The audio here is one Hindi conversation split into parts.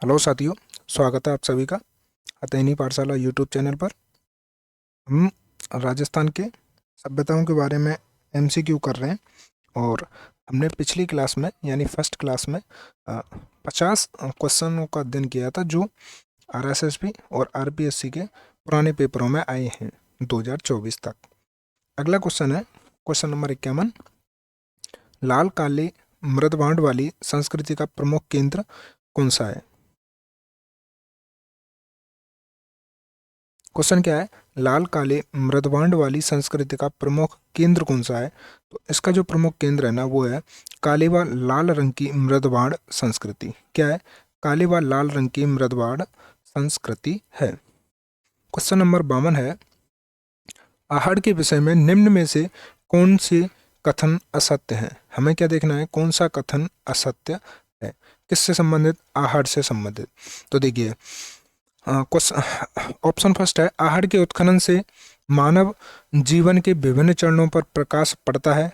हेलो साथियों, स्वागत है आप सभी का अतैनी पाठशाला यूट्यूब चैनल पर। हम राजस्थान के सभ्यताओं के बारे में एमसीक्यू कर रहे हैं। और हमने पिछली क्लास में यानी फर्स्ट क्लास में 50 क्वेश्चनों का अध्ययन किया था जो आरएसएसबी और आरपीएससी के पुराने पेपरों में आए हैं 2024 तक। अगला क्वेश्चन है क्वेश्चन नंबर 51। लाल काले मृदभांड वाली संस्कृति का प्रमुख केंद्र कौन सा है? क्वेश्चन क्या है? लाल काले मृदभांड वाली संस्कृति का प्रमुख केंद्र कौन सा है? तो इसका जो प्रमुख केंद्र है ना वो है काले व लाल रंग की मृदभांड संस्कृति। क्या है? काले व लाल रंग की मृदभांड संस्कृति है। क्वेश्चन नंबर 52 है आहड़ के विषय में निम्न में से कौन से कथन असत्य हैं? हमें क्या देखना है, कौन सा कथन असत्य है, किससे संबंधित? आहड़ से संबंधित। तो देखिए ऑप्शन फर्स्ट है आहड़ के उत्खनन से मानव जीवन के विभिन्न चरणों पर प्रकाश पड़ता है।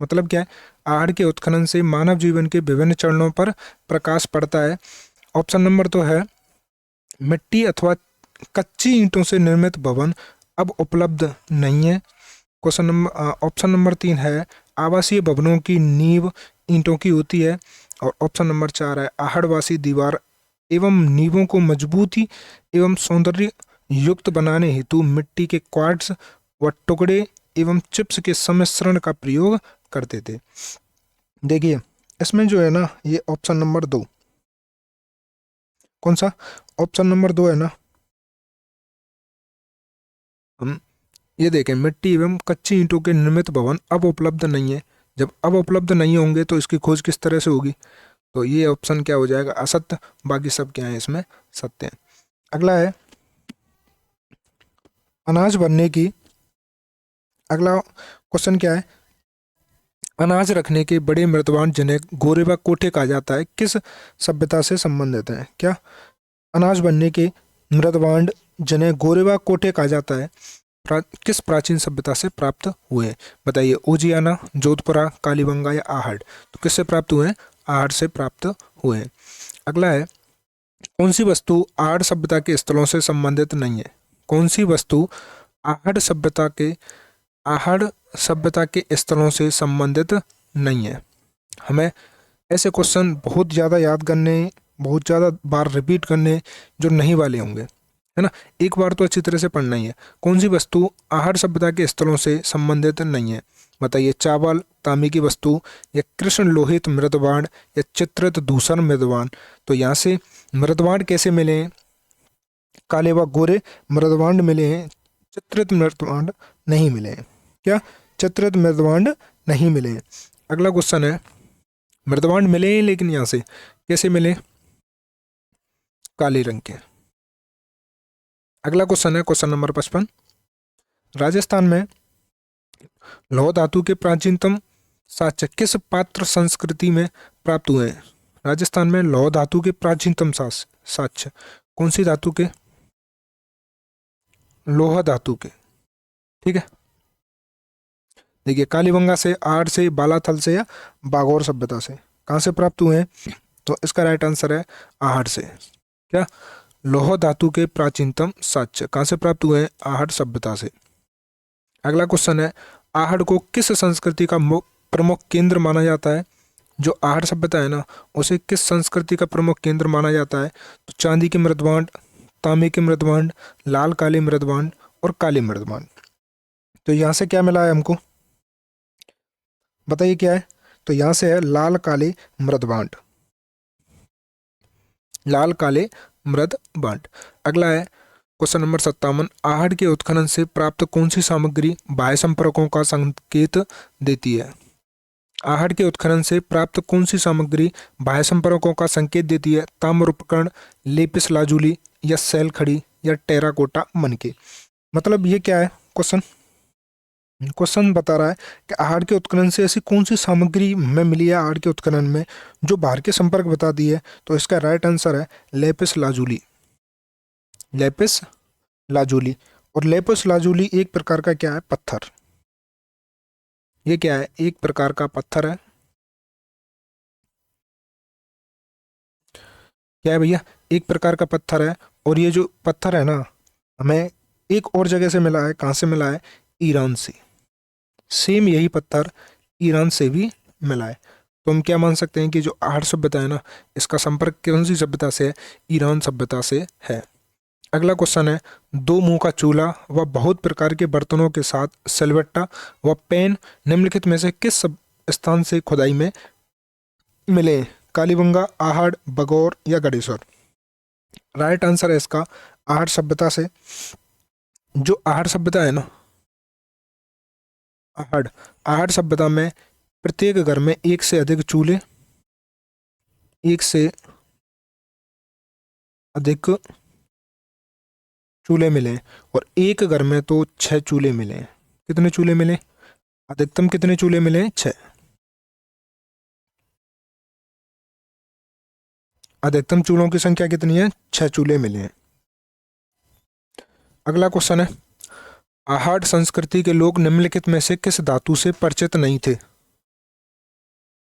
मतलब क्या है? आहड़ के उत्खनन से मानव जीवन के विभिन्न चरणों पर प्रकाश पड़ता है। ऑप्शन नंबर तो है मिट्टी अथवा कच्ची ईंटों से निर्मित भवन अब उपलब्ध नहीं है। क्वेश्चन नंबर ऑप्शन नंबर 3 है आवासीय भवनों की नींव ईंटों की होती है। और ऑप्शन नंबर 4 है आहड़वासी दीवार एवं नींवों को मजबूती एवं सौंदर्य युक्त बनाने हेतु मिट्टी के क्वार्ट्स व टुकड़े एवं चिप्स के सम्मिश्रण का प्रयोग करते थे। देखिए इसमें जो है ना ये ऑप्शन नंबर 2, कौन सा? ऑप्शन नंबर 2 है ना, हम ये देखें मिट्टी एवं कच्ची ईंटों के निर्मित भवन अब उपलब्ध नहीं है। जब अब उपलब्ध नहीं होंगे तो इसकी खोज किस तरह से होगी? तो ये ऑप्शन क्या हो जाएगा? असत्य। बाकी सब क्या है इसमें? सत्य है। अगला है अनाज बनने की, अगला क्वेश्चन क्या है? अनाज रखने के बड़े मृतवान जिन्हें गोरे व कोठे कहा जाता है किस सभ्यता से संबंधित है? क्या? अनाज बनने के मृतवांड जिन्हें गोरे व कोठे कहा जाता है किस प्राचीन सभ्यता से प्राप्त हुए? बताइए, उजियाना, जोधपुरा, कालीबंगा या आहड़? तो किससे प्राप्त हुए? आहड़ से प्राप्त हुए। अगला है कौन सी वस्तु आहड़ सभ्यता के स्थलों से संबंधित नहीं है? कौन सी वस्तु आहड़ सभ्यता के आहड़ सभ्यता के स्थलों से संबंधित नहीं है? हमें ऐसे क्वेश्चन बहुत ज़्यादा याद करने, बहुत ज़्यादा बार रिपीट करने जो नहीं वाले होंगे, है ना। एक बार तो अच्छी तरह से पढ़ना ही है। कौन सी वस्तु आहड़ सभ्यता के स्थलों से संबंधित नहीं है? बताइए, चावल, तांबे की वस्तु या कृष्ण लोहित मृदवाण या चित्रित दूसर मृदवाण? तो यहाँ से मृदवाण कैसे मिले हैं? काले व गोरे मृदवांड मिले हैं, चित्रित मृदवांड नहीं मिले हैं। क्या? चित्रित मृदवांड नहीं मिले हैं। अगला क्वेश्चन है मृदवांड मिले हैं लेकिन यहाँ से कैसे मिले? काले रंग के। अगला क्वेश्चन है क्वेश्चन नंबर 55। राजस्थान में लौह धातु के प्राचीनतम साक्ष्य किस पात्र संस्कृति में प्राप्त हुए हैं? राजस्थान में लौह धातु के प्राचीनतम साक्ष्य कौन सी धातु के? लोहा धातु के। ठीक है, देखिए कालीबंगा से, आड़ से, बालाथल से या बागौर सभ्यता से कहाँ से प्राप्त हुए हैं? तो इसका राइट आंसर है आहड़ से। क्या? लौह धातु के प्राचीनतम साक्ष्य कहाँ से प्राप्त हुए हैं? आहड़ सभ्यता से। अगला क्वेश्चन है आहड़ को किस संस्कृति का प्रमुख केंद्र माना जाता है? जो आहड़ सभ्यता है ना उसे किस संस्कृति का प्रमुख केंद्र माना जाता है? तो चांदी के मृदभांड, तांबे के मृदभांड, लाल काले मृदभांड और काले मृदभांड। तो यहाँ से क्या मिला है हमको? बताइए क्या है? तो यहाँ से है लाल काले मृदभांड, लाल काले मृदभांड। अगला है क्वेश्चन नंबर 57। आहड़ के उत्खनन से प्राप्त कौन सी सामग्री बाह्य संपर्कों का संकेत देती है? आहड़ के उत्खनन से प्राप्त कौन सी सामग्री बाह्य संपर्कों का संकेत देती है? ताम्र उपकरण, लेपिस लाजुली या सैल खड़ी या टेराकोटा मनके? मतलब ये क्या है? क्वेश्चन क्वेश्चन बता रहा है कि आहड़ के उत्खनन से ऐसी कौन सी सामग्री में मिली है आहड़ के उत्खनन में जो बाहर के संपर्क बता दी है? तो इसका राइट आंसर है लेपिस लाजुली, लेपिस लाजुली। और लेपिस लाजुली एक प्रकार का क्या है? पत्थर। ये क्या है? एक प्रकार का पत्थर है। क्या है भैया? एक प्रकार का पत्थर है, और ये जो पत्थर है ना हमें एक और जगह से मिला है। कहाँ से मिला है? ईरान से। सेम यही पत्थर ईरान से भी मिला है। तो हम क्या मान सकते हैं कि जो आहट सभ्यता है ना, इसका संपर्क कौन सी सभ्यता से है? ईरान सभ्यता से है। अगला क्वेश्चन है, दो मुंह का चूल्हा व बहुत प्रकार के बर्तनों के साथ सिलवट्टा व पैन निम्नलिखित में से किस स्थान से खुदाई में मिले? कालीबंगा, आहड़, बगौर या गणेश्वर? राइट आंसर है इसका आहड़ सभ्यता से। जो आहड़ सभ्यता है ना, आहड़ आहड़ सभ्यता में प्रत्येक घर में एक से अधिक चूल्हे, एक से अधिक चूल्हे मिले, और एक घर में तो 6 चूल्हे मिले। कितने चूल्हे मिले? अधिकतम कितने चूल्हे मिले? 6। अधिकतम चूल्हों की संख्या कितनी है? 6 चूल्हे मिले हैं। अगला क्वेश्चन है, आहट संस्कृति के लोग निम्नलिखित में से किस धातु से परिचित नहीं थे?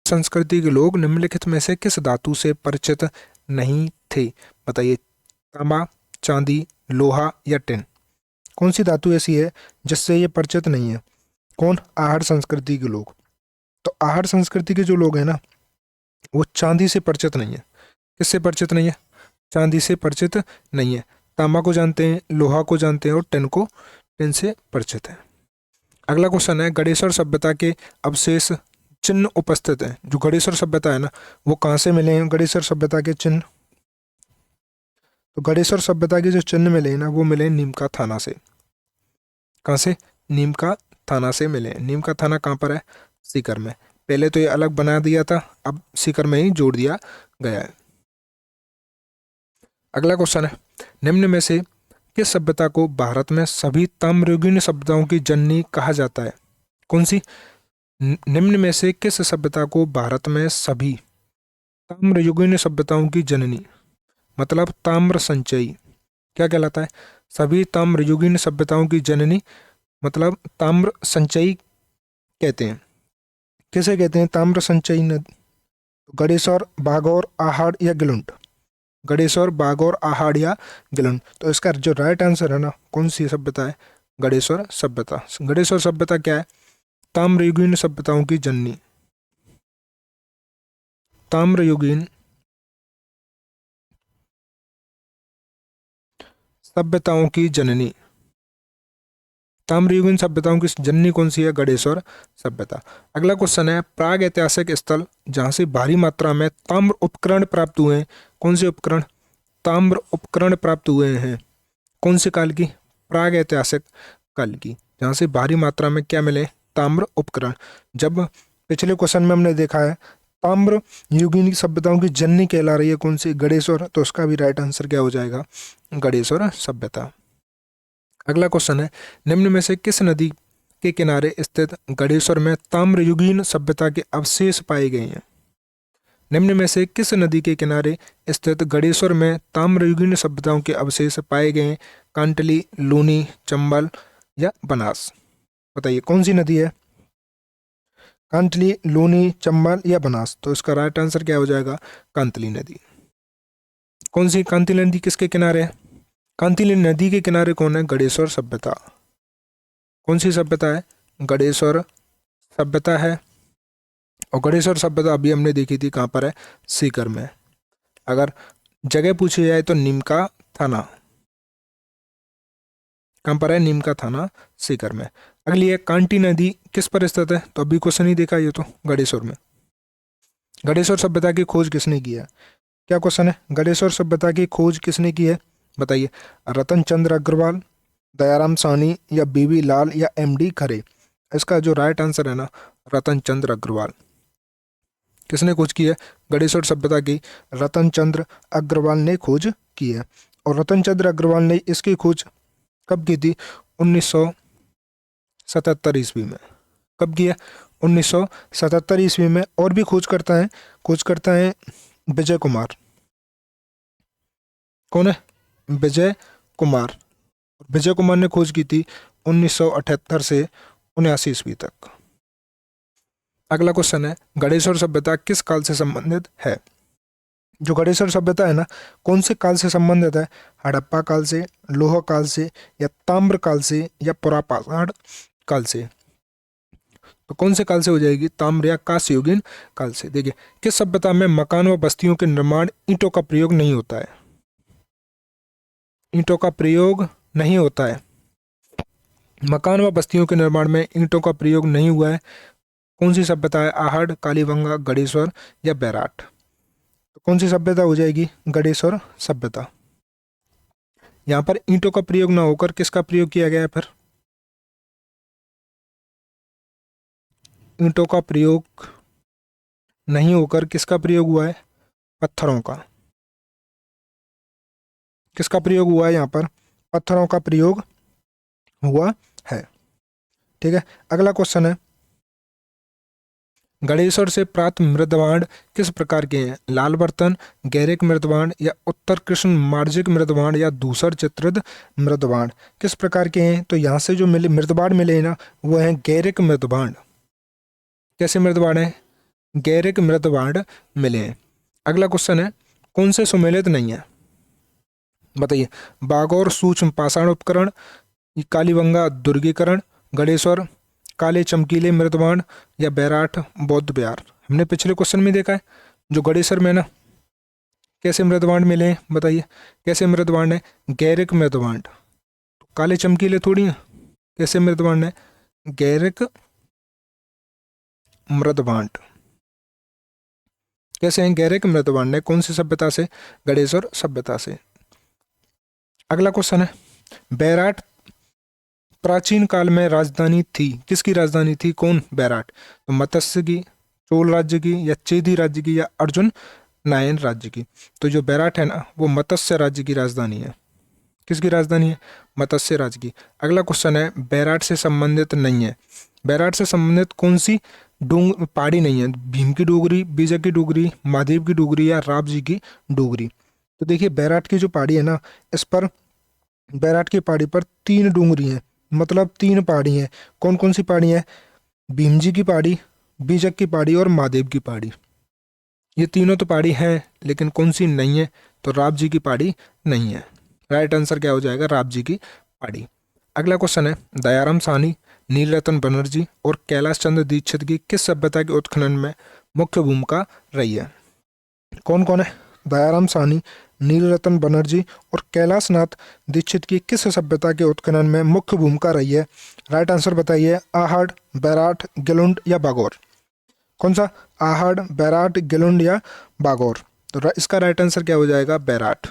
संस्कृति के लोग निम्नलिखित में से किस धातु से परिचित नहीं थे? बताइए। तांबा, चांदी, लोहा या टिन? कौन सी धातु ऐसी है जिससे ये परिचित नहीं है? कौन? आहट संस्कृति के लोग। तो आहट संस्कृति के जो लोग हैं ना, वो चांदी से परिचित नहीं है। किससे परिचित नहीं है? चांदी से परिचित नहीं है। तांबा को जानते हैं, लोहा को जानते हैं, और टिन से परिचित है। अगला क्वेश्चन है, गणेश्वर सभ्यता के अवशेष चिन्ह उपस्थित हैं। जो गणेश्वर सभ्यता है ना, वो कहाँ से मिले हैं? गणेश्वर सभ्यता के चिन्ह। तो गणेश्वर सभ्यता के जो चिन्ह मिले हैं ना, वो मिले नीमका थाना से। कहाँ से? नीमका थाना से मिले। नीमका थाना कहाँ पर है? सीकर में। पहले तो ये अलग बना दिया था, अब सीकर में ही जोड़ दिया गया है। अगला क्वेश्चन है, निम्न में से किस सभ्यता को भारत में सभी ताम्रयुगीन सभ्यताओं की जननी कहा जाता है? कौन सी? निम्न में से किस सभ्यता को भारत में सभी ताम्रयुगीन सभ्यताओं की जननी, मतलब ताम्र संचयी, क्या कहलाता है? सभी ताम्रयुगीन सभ्यताओं की जननी मतलब ताम्र संचयी कहते हैं। किसे कहते हैं ताम्र संचयी नदी? गणेश्वर, बागौर, आहड़ या गिलुंट? गणेश्वर, बागौर, आहड़ या गिलुंट? तो इसका जो राइट आंसर है ना, कौन सी सभ्यता है? गणेश्वर सभ्यता। गणेश्वर सभ्यता क्या है? ताम्रयुगीन सभ्यताओं की जननी। ताम्रयुगीन सभ्यताओं की जननी। ताम्रयुगीन सभ्यताओं की जननी कौन सी है? गणेश्वर सभ्यता। अगला क्वेश्चन है, प्राग ऐतिहासिक स्थल जहां से भारी मात्रा में ताम्र उपकरण प्राप्त हुए हैं। कौन से उपकरण? ताम्र उपकरण प्राप्त हुए हैं। कौन से काल की? प्राग ऐतिहासिक काल की, जहां से भारी मात्रा में क्या मिले? ताम्र उपकरण। जब पिछले क्वेश्चन में हमने देखा है ताम्र युगीन सभ्यताओं की जननी कहला रही है कौन सी? गणेश्वर। तो उसका भी राइट आंसर क्या हो जाएगा? गणेश्वर सभ्यता। अगला क्वेश्चन है, निम्न में से किस नदी के किनारे स्थित गणेश्वर में ताम्रयुगीन सभ्यता के अवशेष पाए गए हैं? निम्न में से किस नदी के किनारे स्थित गणेश्वर में ताम्रयुगीन सभ्यताओं के अवशेष पाए गए हैं? कांटली, लूनी, चंबल या बनास? बताइए कौन सी नदी है? कांटली, लूनी, चंबल या बनास? तो इसका राइट आंसर क्या हो जाएगा? कांतली नदी। कौन सी कांतली नदी किसके किनारे है? कांतली नदी के किनारे कौन है? गणेश्वर सभ्यता। कौन सी सभ्यता है? गणेश्वर सभ्यता है। और गणेश्वर सभ्यता अभी हमने देखी थी कहाँ पर है? सीकर में। अगर जगह पूछी जाए तो नीमका थाना। कहाँ पर है? नीमका थाना, सीकर में। अगली है, कांटी नदी किस पर स्थित है? तो अभी क्वेश्चन ही देखा ये तो, गणेश्वर में। गणेश्वर सभ्यता की खोज किसने की है? क्या क्वेश्चन है? गणेश्वर सभ्यता की खोज किसने की है? बताइए। रतन चंद्र अग्रवाल, दयाराम साहनी या बीबी लाल या एमडी खरे? इसका जो राइट आंसर है ना, रतन चंद्र अग्रवाल। किसने खोज की है गणेश्वर सभ्यता की? रतन चंद्र अग्रवाल ने खोज की है। और रतन चंद्र अग्रवाल ने इसकी खोज कब की थी? 1977 ईस्वी में। कब की है? 1977 ईस्वी में। और भी खोज करता है विजय कुमार। कौन है? विजय कुमार। विजय कुमार ने खोज की थी 1978 से 79 ईस्वी तक। अगला क्वेश्चन है, गणेश्वर सभ्यता किस काल से संबंधित है? जो गणेश्वर सभ्यता है ना, कौन से काल से संबंधित है? हड़प्पा काल से, लोह काल से, या ताम्र काल से, या पुरापाषाण काल से? तो कौन से काल से हो जाएगी? ताम्र या कांस्ययुगीन काल से। देखिए, किस सभ्यता में मकान व बस्तियों के निर्माण ईंटों का प्रयोग नहीं होता है? ईंटों का प्रयोग नहीं होता है। मकान व बस्तियों के निर्माण में ईंटों का प्रयोग नहीं हुआ है। कौन सी सभ्यता है? आहड़, कालीबंगा, गणेश्वर या बैराट? तो कौन सी सभ्यता हो जाएगी? गणेश्वर सभ्यता। यहाँ पर ईंटों का प्रयोग ना होकर किसका प्रयोग किया गया है? फिर ईंटों का प्रयोग नहीं होकर किसका प्रयोग हुआ है? पत्थरों का। किसका प्रयोग हुआ है यहाँ पर? पत्थरों का प्रयोग हुआ है। ठीक है, अगला क्वेश्चन है, गणेश्वर से प्राप्त मृदभांड किस प्रकार के हैं? लाल बर्तन, गैरिक मृदभांड, या उत्तर कृष्ण मार्जिक मृदभांड, या धूसर चित्रित मृदभांड? किस प्रकार के हैं? तो यहाँ से जो मिले मृदभांड मिले हैं ना, वो हैं गैरिक मृदभांड। कैसे मृदभांड है? गैरिक मृदभांड मिले हैं। अगला क्वेश्चन है, कौन से सुमेलित नहीं है? बताइए। बागौर सूक्ष्म पाषाण उपकरण, कालीबंगा दुर्गीकरण, गणेश्वर काले चमकीले मृदभांड, या बैराठ बौद्ध विहार? हमने पिछले क्वेश्चन में देखा है, जो गणेश्वर में ना कैसे मृदभांड मिले हैं, बताइए। कैसे मृदभांड है? गैरिक मृदभांड। काले चमकीले थोड़ी हैं। कैसे मृदभांड है? गैरिक मृदभांड। कैसे हैं? गैरिक मृदभांड है। कौन सी सभ्यता से? गणेश्वर सभ्यता से। अगला क्वेश्चन है, बैराठ प्राचीन काल में राजधानी थी, किसकी राजधानी थी? कौन? बैराठ। तो मत्स्य की, चोल राज्य की, या चेदी राज्य की, या अर्जुन नायन राज्य की? तो जो बैराठ है ना, वो मत्स्य राज्य की राजधानी है। किसकी राजधानी है? मत्स्य राज्य की। अगला क्वेश्चन है, बैराठ से संबंधित नहीं है। बैराठ से संबंधित कौन सी पहाड़ी नहीं है? भीम की डोगरी, बीजक की डोगरी, महादेव की डोगरी, या राव जी की डोगरी? तो देखिए, बैराठ की जो पहाड़ी है ना, इस पर बैराठ की पहाड़ी पर 3 डूंगरी हैं, मतलब 3 पहाड़ी हैं। कौन कौन सी पहाड़ी हैं? भीम जी की पहाड़ी, बीजक की पहाड़ी, और महादेव की पहाड़ी। ये तीनों तो पहाड़ी हैं, लेकिन कौन सी नहीं है? तो राव जी की पहाड़ी नहीं है। राइट आंसर क्या हो जाएगा? राव जी की पहाड़ी। अगला क्वेश्चन है, दयाराम साहनी, नीलरतन बनर्जी और कैलाश चंद्र दीक्षित की किस सभ्यता के उत्खनन में मुख्य भूमिका रही है? कौन कौन है? दयाराम साहनी, नीलरतन बनर्जी और कैलाश नाथ दीक्षित की किस सभ्यता के उत्खनन में मुख्य भूमिका रही है? राइट आंसर बताइए। आहड़, बैराठ, गिलुंड, या बागौर? कौन सा? आहड़, बैराठ, गिलुंड, या बागौर? तो इसका राइट आंसर क्या हो जाएगा? बैराठ।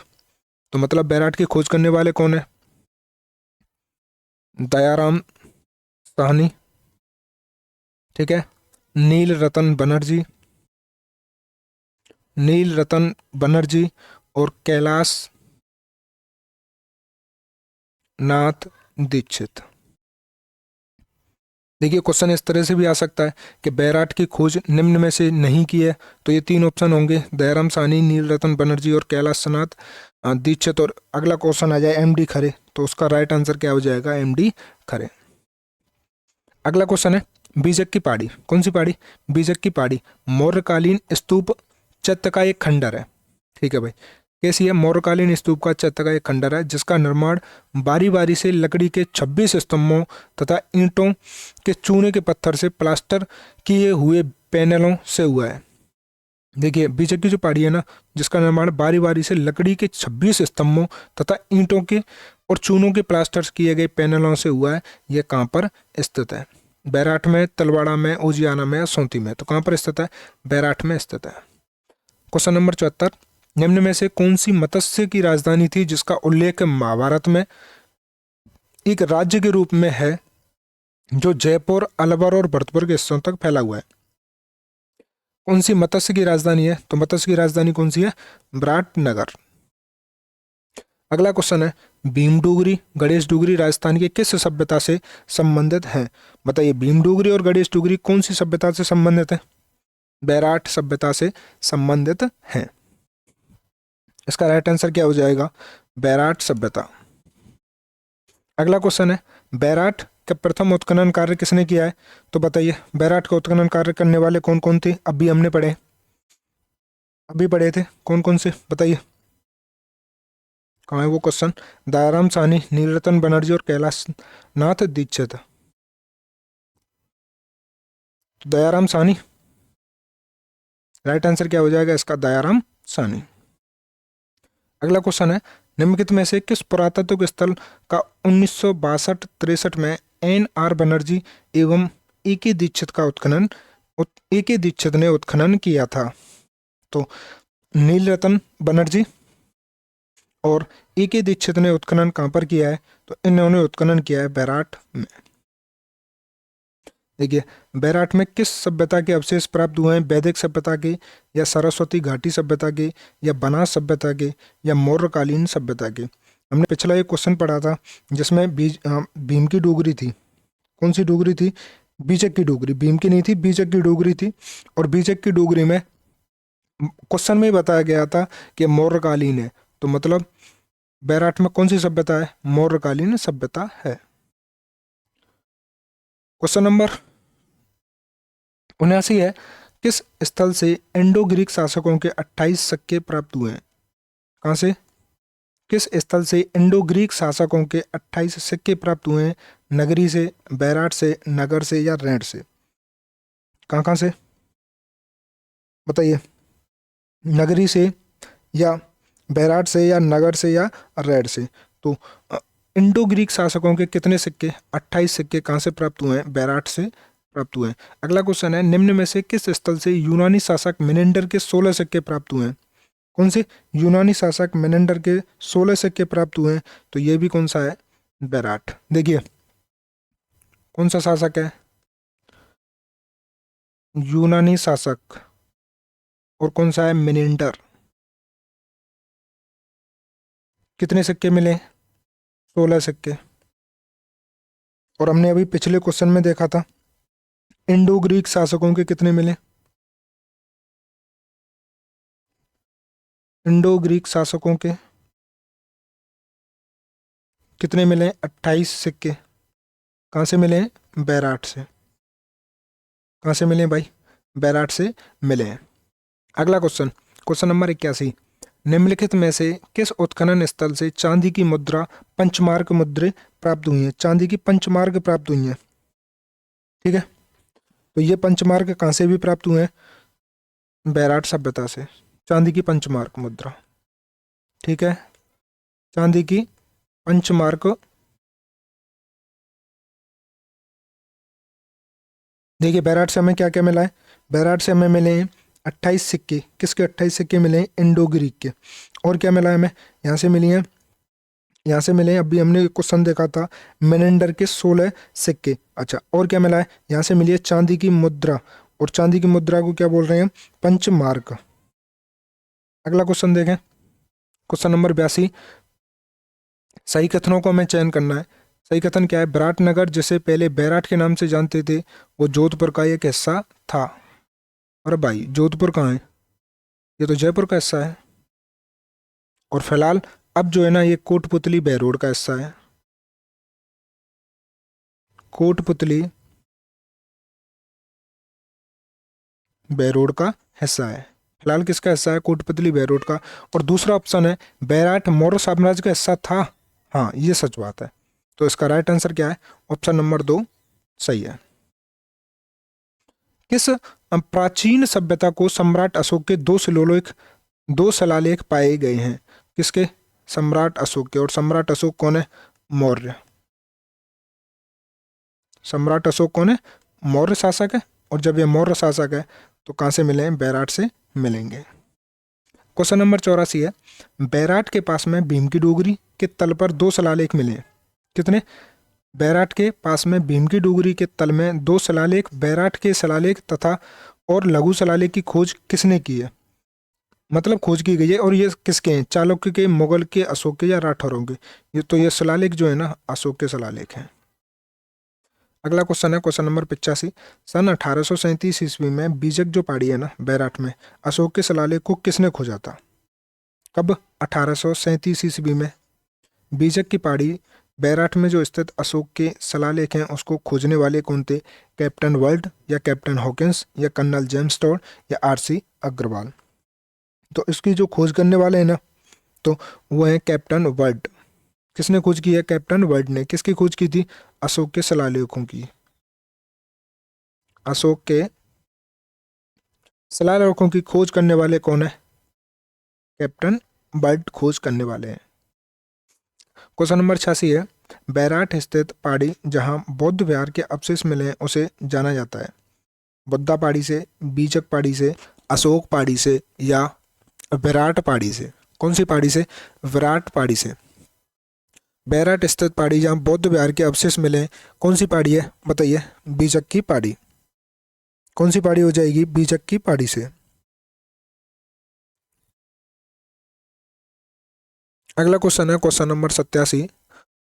तो मतलब बैराठ की खोज करने वाले कौन है? दयाराम साहनी, ठीक है, नील रतन बनर्जी, नील रतन बनर्जी और कैलाश नाथ दीक्षित। देखिए, क्वेश्चन इस तरह से भी आ सकता है कि बैराठ की खोज निम्न में से नहीं की है, तो ये 3 ऑप्शन होंगे, दयाराम साहनी, नील रतन बनर्जी और कैलाश नाथ दीक्षित। और अगला क्वेश्चन आ जाए एमडी खरे, तो उसका राइट आंसर क्या हो जाएगा? एमडी खरे। अगला क्वेश्चन है, बीजक की पहाड़ी। कौन सी पहाड़ी? बीजक की पहाड़ी मौर्यकालीन स्तूप चैत्य का एक खंडर है। ठीक है भाई, कैसी है? मौर्यकालीन स्तूप का चैत्य का एक खंडर है, जिसका निर्माण बारी बारी से लकड़ी के 26 स्तंभों तथा ईंटों के चूने के पत्थर से प्लास्टर किए हुए पैनलों से हुआ है। देखिए, बीजक की जो पहाड़ी है ना, जिसका निर्माण बारी बारी से लकड़ी के 26 स्तंभों तथा ईंटों के और चूनों के प्लास्टर किए गए पैनलों से हुआ है। यह कहाँ पर स्थित है? बैराठ में, तलवाड़ा में, उजियाना में, या सोंती में? तो कहाँ पर स्थित है? बैराठ में स्थित है। क्वेश्चन नंबर 74, निम्न में से कौन सी मत्स्य की राजधानी थी जिसका उल्लेख महाभारत में एक राज्य के रूप में है, जो जयपुर, अलवर और भरतपुर के हिस्सों तक फैला हुआ है? कौन सी मत्स्य की राजधानी है? तो मत्स्य की राजधानी कौन सी है? विराटनगर। अगला क्वेश्चन है, भीम डोगरी, गणेश डोगरी राजस्थान की किस सभ्यता से संबंधित है? बताइए, भीम डोगरी और गणेश डोगरी कौन सी सभ्यता से संबंधित है? बैराठ सभ्यता से संबंधित है। इसका राइट आंसर क्या हो जाएगा? बैराठ सभ्यता। अगला क्वेश्चन है, बैराठ का प्रथम उत्खनन कार्य किसने किया है? तो बताइए, बैराठ का उत्खनन कार्य करने वाले कौन कौन थे? अभी हमने पढ़े। अभी पढ़े थे, कौन कौन से बताइए, कहाँ है वो क्वेश्चन? दयाराम साहनी, नीलरतन बनर्जी और कैलाश नाथ दीक्षित। तो दयाराम साहनी, राइट आंसर क्या हो जाएगा इसका? दयाराम साहनी। अगला क्वेश्चन है, निम्नलिखित में से किस पुरातत्व स्थल का 1962-63 में एन आर बनर्जी एवं ए के दीक्षित का उत्खनन ए के दीक्षित ने उत्खनन किया था? तो नीलरतन बनर्जी और ए के दीक्षित ने उत्खनन कहाँ पर किया है? तो इन्होंने उत्खनन किया है बैराट में। देखिए, बैराट में किस सभ्यता के अवशेष प्राप्त हुए हैं? वैदिक सभ्यता के, या सरस्वती घाटी सभ्यता के, या बनास सभ्यता के, या मौर्यकालीन सभ्यता के? हमने पिछला एक क्वेश्चन पढ़ा था जिसमें भीम की डोगरी थी। कौन सी डोगरी थी? बीजक की डोगरी, भीम की नहीं थी, बीजक की डोगरी थी। और बीजक की डोगरी में क्वेश्चन में ही बताया गया था कि मौर्यकालीन है, तो मतलब बैराट में कौन सी सभ्यता है? मौर्यकालीन सभ्यता है। क्वेश्चन नंबर 79 है, किस स्थल से इंडो ग्रीक शासकों के 28 सिक्के प्राप्त हुए हैं? कहाँ से? किस स्थल से इंडो ग्रीक शासकों के 28 सिक्के प्राप्त हुए हैं? नगरी से, बैराट से, नगर से, या रैंड से? कहाँ कहाँ से बताइए? नगरी से, या बैराट से, या नगर से, या रेड से? तो इंडो ग्रीक शासकों के कितने सिक्के? 28 सिक्के कहाँ से प्राप्त हुए हैं? बैराट से प्राप्त हुए हैं। अगला क्वेश्चन है, निम्न में से किस स्थल से यूनानी शासक मेनेंडर के 16 सिक्के प्राप्त हुए हैं? कौन से यूनानी शासक मेनेंडर के 16 सिक्के प्राप्त हुए हैं? तो ये भी कौन सा है? बैराट। देखिए, कौन सा शासक है? यूनानी शासक। और कौन सा है? मेनेंडर। कितने सिक्के मिले? 16 सिक्के। और हमने अभी पिछले क्वेश्चन में देखा था इंडो ग्रीक शासकों के कितने मिले? इंडो ग्रीक शासकों के कितने मिले? 28 सिक्के। कहाँ से मिले हैं? बैराट से। कहाँ से मिले हैं भाई? बैराट से मिले हैं। अगला क्वेश्चन, क्वेश्चन नंबर 81, निम्नलिखित में से किस उत्खनन स्थल से चांदी की मुद्रा पंचमार्क मुद्रे प्राप्त हुई हैं? चांदी की पंचमार्क प्राप्त हुई हैं, ठीक है। तो ये पंचमार्क कहाँ से भी प्राप्त हुए हैं? बैराट सभ्यता से, चांदी की पंचमार्क मुद्रा, ठीक है। चांदी की पंचमार्क, देखिए बैराट से हमें क्या क्या मिला है? बैराट से हमें मिले हैं 28 सिक्के। किसके 28 सिक्के मिले हैं? इंडो ग्रीक के। और क्या मिला है हमें? यहाँ से मिली हैं, यहाँ से मिले हैं, अभी हमने क्वेश्चन देखा था मेनेंडर के 16 सिक्के। अच्छा, और क्या मिला है? यहाँ से मिली है चांदी की मुद्रा, और चांदी की मुद्रा को क्या बोल रहे हैं? पंचमार्क। अगला क्वेश्चन देखें, क्वेश्चन नंबर 82, सही कथनों को हमें चयन करना है। सही कथन क्या है? विराटनगर, जिसे पहले बैराट के नाम से जानते थे, वो जोधपुर का एक हिस्सा था। अरे भाई, जोधपुर कहाँ है? ये तो जयपुर का हिस्सा है। और फिलहाल अब जो है ना, ये कोटपुतली बहरोड का हिस्सा है। कोटपुतली बहरोड का हिस्सा है। फिलहाल किसका हिस्सा है? कोटपुतली बहरोड का। और दूसरा ऑप्शन है, बैराट मौर्य साम्राज्य का हिस्सा था। हाँ, ये सच बात है। तो इसका राइट आंसर क्या है? ऑप्शन नंबर 2 सही है। किस प्राचीन सभ्यता को सम्राट अशोक के दो शिलालेख पाए गए हैं? किसके? सम्राट अशोक के। और सम्राट अशोक कौन है? मौर्य। सम्राट अशोक कौन है? मौर्य शासक है। और जब ये मौर्य शासक है तो कहाँ से मिले हैं? बैराट से मिलेंगे। क्वेश्चन नंबर 84 है, बैराट के पास में भीम की डोगरी के तल पर 2 शिलालेख मिले हैं। कितने? बैराट के पास में भीम की डोगरी के तल में 2 शिलालेख, बैराट के शिलालेख तथा और लघु शिलालेख की खोज किसने की है? मतलब खोज की गई है, और ये किसके हैं? चालुक्य के, मुगल के, अशोक के, या राठौरों के? ये तो ये शिलालेख जो है ना, अशोक के शिलालेख हैं। अगला क्वेश्चन है क्वेश्चन नंबर 85, सन 1837 ईस्वी में बीजक जो पहाड़ी है ना बैराट में, अशोक के शिलालेख को किसने खोजा था? कब? 1837 ईस्वी में बीजक की पहाड़ी बैराट में जो स्थित अशोक के शिलालेख हैं उसको खोजने वाले कौन थे? कैप्टन वर्ल्ड, या कैप्टन हॉकिंस, या कर्नल जेम्स टॉड, या आरसी अग्रवाल? तो इसकी जो खोज करने वाले हैं ना, तो वो है कैप्टन वर्ड। किसने खोज की है? कैप्टन वर्ड ने। किसकी खोज की थी? अशोक के शिलालेखों की। अशोक के शिलालेखों की खोज करने वाले कौन है? कैप्टन बर्ड खोज करने वाले हैं। क्वेश्चन नंबर 86 है, बैराट स्थित पहाड़ी जहां बौद्ध विहार के अवशेष मिले हैं उसे जाना जाता है? बुद्धा पहाड़ी से, बीचक पहाड़ी से, अशोक पहाड़ी से, या विराट पहाड़ी से? कौन सी पहाड़ी से? विराट पहाड़ी से। बैराट स्थित पहाड़ी जहां बौद्ध विहार के अवशेष मिले हैं, कौन सी पहाड़ी है? बताइए। बीचक की पहाड़ी। कौन सी पहाड़ी हो जाएगी? बीचक की पहाड़ी से। अगला क्वेश्चन है क्वेश्चन नंबर 87,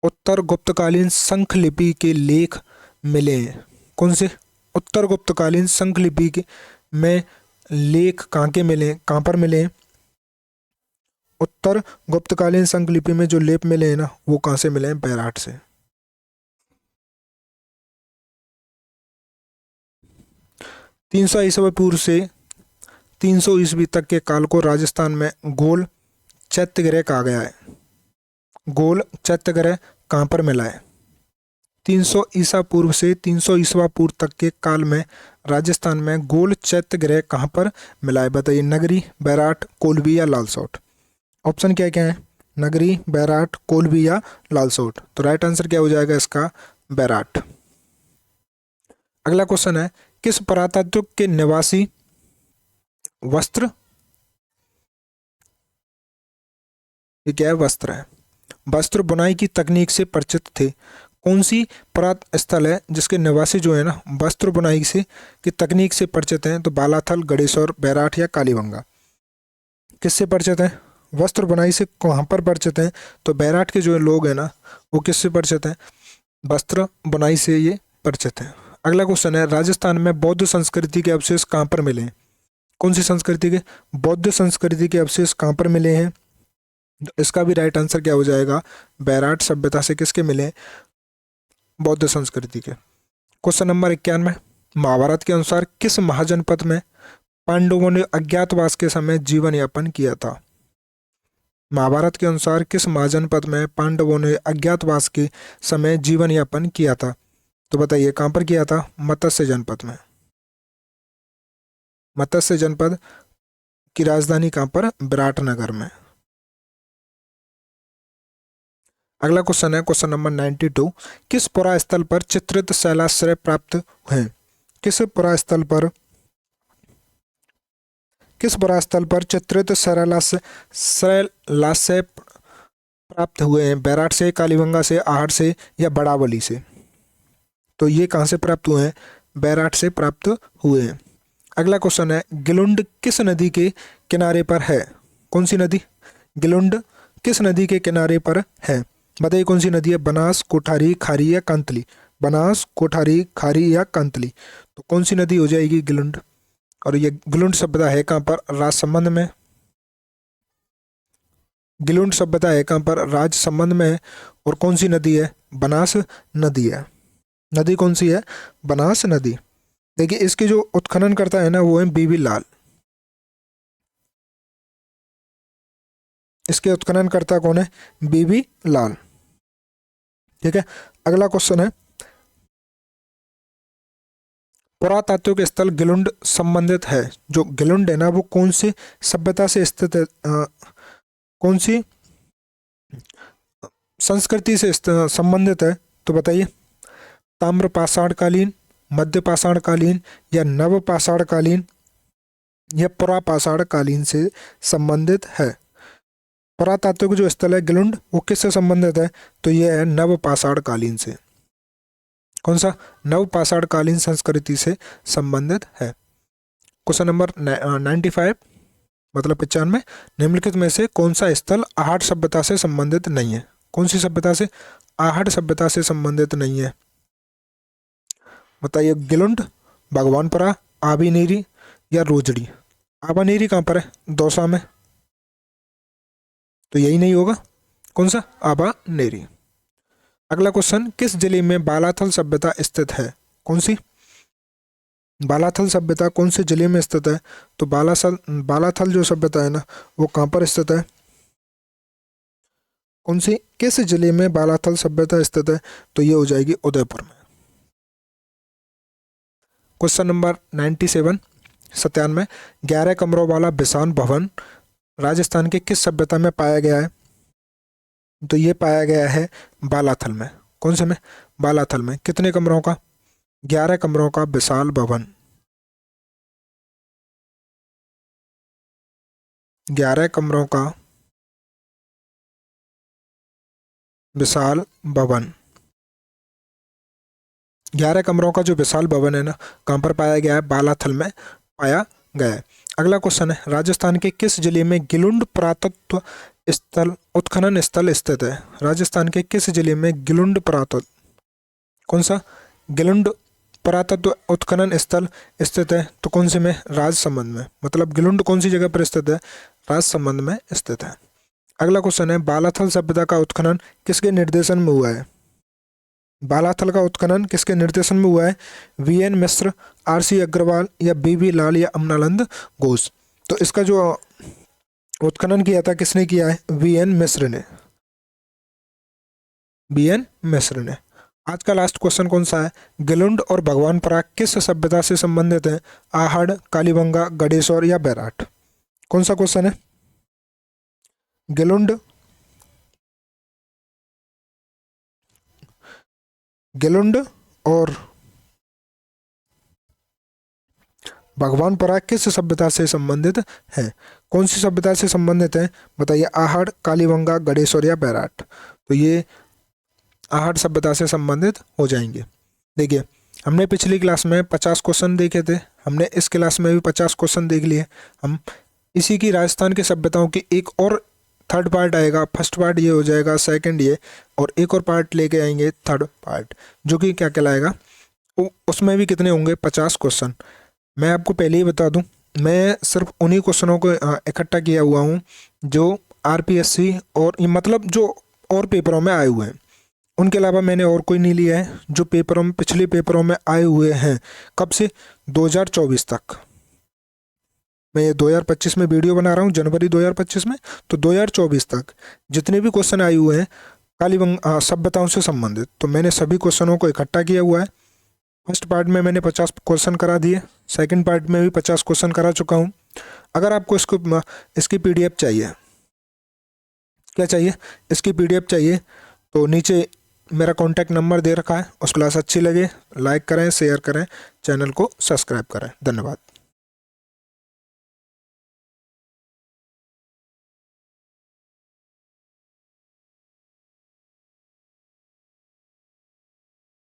उत्तर गुप्तकालीन शंख लिपि के लेख मिले हैं? कौन से? उत्तर गुप्तकालीन शंख लिपि के में लेख कहाँ के मिले हैं? कहाँ पर मिले हैं? उत्तर गुप्तकालीन शंख लिपि में जो लेप मिले हैं ना, वो कहाँ से मिले हैं? बैराट से। 300 ईस्वी पूर्व से 300 ईस्वी तक के काल को राजस्थान में गोल चैत्यगृह कहा गया है। गोल चैत्यगृह कहाँ पर मिला है? 300 ईसा पूर्व से 300 ईस्वा पूर्व तक के काल में राजस्थान में गोल चैत्यगृह कहाँ पर मिला है? बताइए। नगरी, बैराट, कोलवी या लालसोट? ऑप्शन क्या क्या है? नगरी, बैराट, कोलवी या लालसोट? तो राइट आंसर क्या हो जाएगा इसका? बैराट। अगला क्वेश्चन है, किस पुरातात्विक के निवासी वस्त्र, ये क्या है? वस्त्र है, वस्त्र बुनाई की तकनीक से परिचित थे? कौन सी पुरातन स्थल है जिसके निवासी जो है ना वस्त्र बुनाई से की तकनीक से परिचित हैं? तो बालाथल, गणेश्वर, बैराठ या कालीबंगा? किससे परिचित हैं? वस्त्र बुनाई से कहाँ पर परिचित हैं? तो बैराठ के जो लोग हैं ना, वो किससे परिचित हैं? वस्त्र बुनाई से ये परिचित हैं। अगला क्वेश्चन है, राजस्थान में बौद्ध संस्कृति के अवशेष कहाँ पर मिले हैं? कौन सी संस्कृति के? बौद्ध संस्कृति के अवशेष कहाँ पर मिले हैं? इसका भी राइट आंसर क्या हो जाएगा? बैराठ सभ्यता से किसके मिले? बौद्ध संस्कृति के। क्वेश्चन नंबर 91, महाभारत के अनुसार किस महाजनपद में पांडवों ने अज्ञातवास के समय जीवन यापन किया था? महाभारत के अनुसार किस महाजनपद में पांडवों ने अज्ञातवास के समय जीवन यापन किया था? तो बताइए कहां पर किया था? मत्स्य जनपद में। मत्स्य जनपद की राजधानी कहां पर? विराटनगर में। अगला क्वेश्चन है क्वेश्चन नंबर 92, किस पुरा स्थल पर चित्रित शैलाश्रय प्राप्त हुए? किस पुरा स्थल पर चित्रित शैलाश्रय प्राप्त हुए हैं? बैराठ से, कालीबंगा से, आहट से या बड़ावली से? तो ये कहां से प्राप्त हुए हैं? बैराठ से प्राप्त हुए हैं। अगला क्वेश्चन है, गिलुंड किस नदी के किनारे पर है? कौन सी नदी? गिलुंड किस नदी के किनारे पर है? बताइए कौन सी नदी है? बनास, कोठारी, खारी या कांतली? बनास, कोठारी, खारी या कांतली? तो कौन सी नदी हो जाएगी? गिलुंड। और ये गिलुंड सभ्यता है कहाँ पर? राजसमंद में। गिलुंड सभ्यता है कहाँ पर? राजसमंद में। और कौन सी नदी है? बनास नदी है। नदी कौन सी है? बनास नदी। देखिए इसके जो उत्खनन करता है ना, वो है बीबी लाल। इसके उत्खनन करता कौन है? बीबी लाल। ठीक है। अगला क्वेश्चन है, पुरातात्विक स्थल गिलुंड संबंधित है, जो गिलुंड है ना वो कौन सी सभ्यता से स्थित है? कौन सी संस्कृति से संबंधित है? तो बताइए। ताम्र पाषाण कालीन, मध्य पाषाण कालीन या नव पाषाण कालीन या पुरापाषाण कालीन से संबंधित है? पुरातात्विक जो स्थल है गिलुंड, वो किससे संबंधित है? तो यह है नव पाषाण कालीन से। कौन सा? नव पाषाण कालीन संस्कृति से संबंधित है। क्वेश्चन नंबर 95, मतलब 95, निम्नलिखित में से कौन सा स्थल आहट सभ्यता से संबंधित नहीं है? कौन सी सभ्यता से? आहट सभ्यता से संबंधित नहीं है। बताइए। गिलुंड, भगवानपुरा, आबीनेरी या रोजड़ी? आबानेरी कहाँ पर है? दौसा में। तो यही नहीं होगा। कौन सा? आबानेरी। अगला क्वेश्चन, किस जिले में बालाथल सभ्यता स्थित है? कौन सी? बालाथल सभ्यता कौन से जिले में स्थित है? तो बालाथल जो सभ्यता है ना, वो कहाँ पर स्थित है? किस जिले में बालाथल सभ्यता स्थित है? तो ये हो जाएगी उदयपुर में। क्वेश्चन नंबर 97 97, 11 कमरों वाला बिसान भवन राजस्थान के किस सभ्यता में पाया गया है? तो ये पाया गया है बालाथल में। कौन से में? बालाथल में। कितने कमरों का? 11 कमरों का विशाल भवन। 11 कमरों का विशाल भवन। 11 कमरों का जो विशाल भवन है ना, कहाँ पर पाया गया है? बालाथल में पाया गया है। अगला क्वेश्चन है, राजस्थान के किस जिले में गिलुंड पुरातत्व स्थल उत्खनन स्थल स्थित है? राजस्थान के किस जिले में गिलुंड पुरातत्व, कौन सा? गिलुंड पुरातत्व उत्खनन स्थल स्थित है। तो कौन से में? राजसमंद में। मतलब गिलुंड कौन सी जगह पर स्थित है? राजसमंद में स्थित है। अगला क्वेश्चन है, बालाथल सभ्यता का उत्खनन किसके निर्देशन में हुआ है? बालाथल का उत्खनन किसके निर्देशन में हुआ है? वीएन मिश्र, आरसी अग्रवाल, या बीबी लाल, या अमनानंद घोष। तो इसका जो उत्खनन किया था किसने किया है? वीएन मिश्र ने। वीएन मिश्र ने। आज का लास्ट क्वेश्चन कौन सा है? गिलुंड और भगवानपुरा किस सभ्यता से संबंधित है? आहड़, कालीबंगा, गणेशौर, या बैराट। कौन सा क्वेश्चन है? गिलुंड और भगवानपुरा किस सभ्यता से संबंधित है? कौन सी सभ्यता से संबंधित है? बताइए। आहड़, कालीबंगा, गणेशौर, या बैराट। तो ये आहड़ सभ्यता से संबंधित हो जाएंगे। देखिए, हमने पिछली क्लास में 50 क्वेश्चन देखे थे, हमने इस क्लास में भी 50 क्वेश्चन देख लिए। हम इसी की राजस्थान की सभ्यताओं की एक और थर्ड पार्ट आएगा। फर्स्ट पार्ट ये हो जाएगा, सेकंड ये, और एक और पार्ट लेके आएंगे, थर्ड पार्ट, जो कि क्या कहलाएगा? उसमें भी कितने होंगे? 50 क्वेश्चन। मैं आपको पहले ही बता दूं, मैं सिर्फ उन्हीं क्वेश्चनों को इकट्ठा किया हुआ हूं जो आरपीएससी और मतलब जो और पेपरों में आए हुए हैं। उनके अलावा मैंने और कोई नहीं लिया है जो पेपरों में, पिछले पेपरों में आए हुए हैं। कब से? 2024 तक। मैं ये 2025 में वीडियो बना रहा हूँ, जनवरी 2025 में। तो 2024 तक जितने भी क्वेश्चन आए हुए हैं कालीबंगा सभ्यताओं से संबंधित, तो मैंने सभी क्वेश्चनों को इकट्ठा किया हुआ है। फर्स्ट पार्ट में मैंने 50 क्वेश्चन करा दिए, सेकंड पार्ट में भी 50 क्वेश्चन करा चुका हूँ। अगर आपको इसकी पीडीएफ चाहिए, क्या चाहिए? इसकी पीडीएफ चाहिए, तो नीचे मेरा कॉन्टैक्ट नंबर दे रखा है। उस क्लास अच्छी लगे लाइक करें, शेयर करें, चैनल को सब्सक्राइब करें। धन्यवाद।